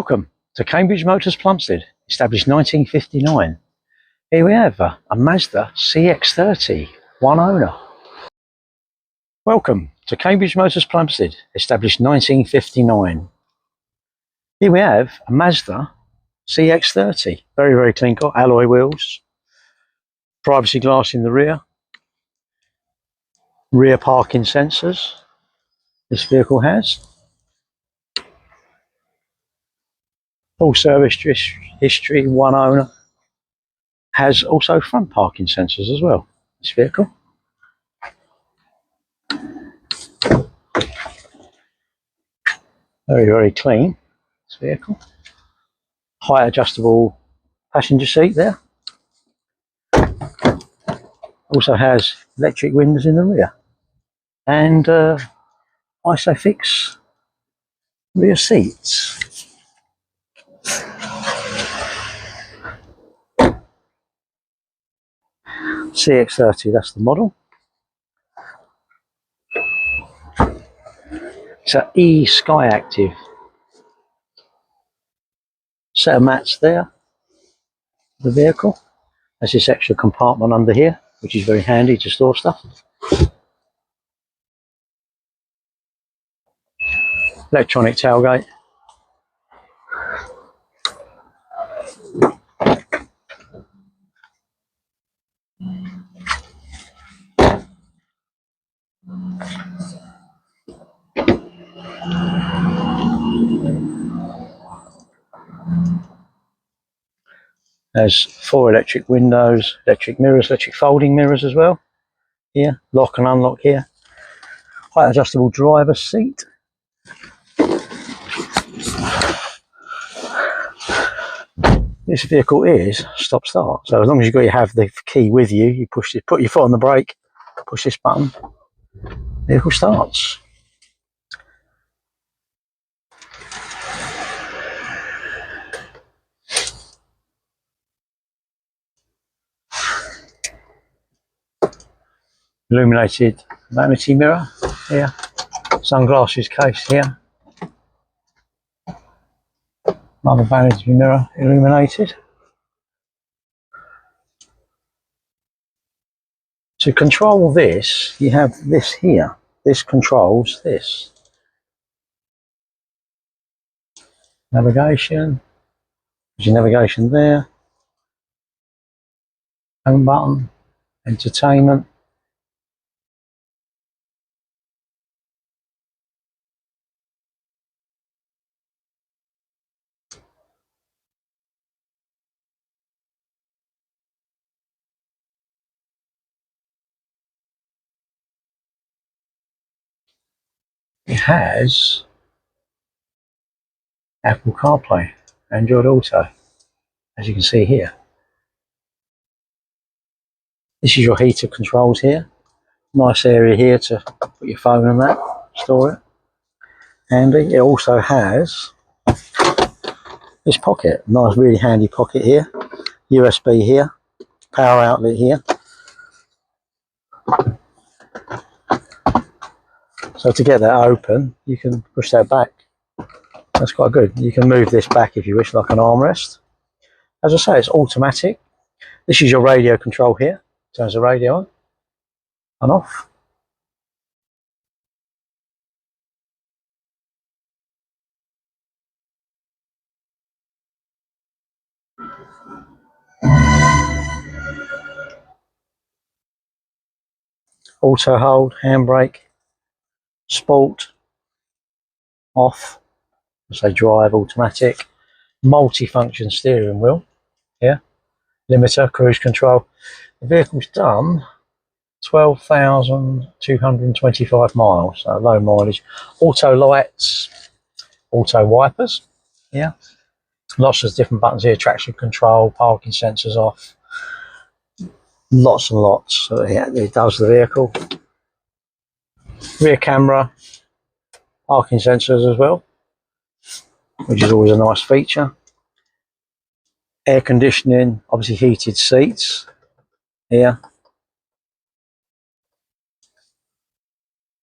Welcome to Cambridge Motors Plumstead, established 1959. Here we have a Mazda CX-30, one owner. Welcome to Cambridge Motors Plumstead, established 1959. Here we have a Mazda CX-30, very, very clean car, alloy wheels, privacy glass in the rear parking sensors this vehicle has. Full service history, one owner. Has also front parking sensors as well, this vehicle. Very, very clean, this vehicle. Height adjustable passenger seat there. Also has electric windows in the rear. And ISOFIX rear seats. CX-30, that's the model. It's an e-SKYACTIV. Set of mats there. The vehicle has this extra compartment under here, which is very handy to store stuff. Electronic tailgate. Has 4 electric windows, electric mirrors, electric folding mirrors as well. Here, lock and unlock here. Height adjustable driver's seat. This vehicle is stop start, so as long as you have the key with you, you push it, put your foot on the brake, push this button, vehicle starts. Illuminated vanity mirror here, sunglasses case here, another vanity mirror illuminated. To control this, you have this here. This controls this. Navigation, there's your navigation there. Home button, entertainment. It has Apple CarPlay, Android Auto, as you can see here. This is your heater controls here. Nice area here to put your phone and that, store it. Handy. It also has this pocket, nice really handy pocket here. USB here, power outlet here. So to get that open, you can push that back. That's quite good. You can move this back if you wish, like an armrest. As I say, it's automatic. This is your radio control here. Turns the radio on and off. Auto hold, handbrake, sport, off, say drive, automatic, multi-function steering wheel here, limiter, cruise control. The vehicle's done 12,225 miles, so low mileage. Auto lights, auto wipers, yeah. Lots of different buttons here, traction control, parking sensors off. Lots and lots. So yeah, it does the vehicle. Rear camera, parking sensors as well, which is always a nice feature. Air conditioning, obviously heated seats here.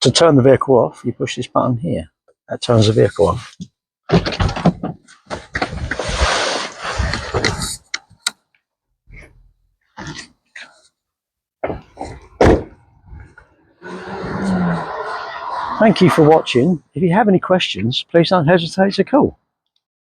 To turn the vehicle off, you push this button here. That turns the vehicle off. Thank you for watching. If you have any questions, please don't hesitate to call.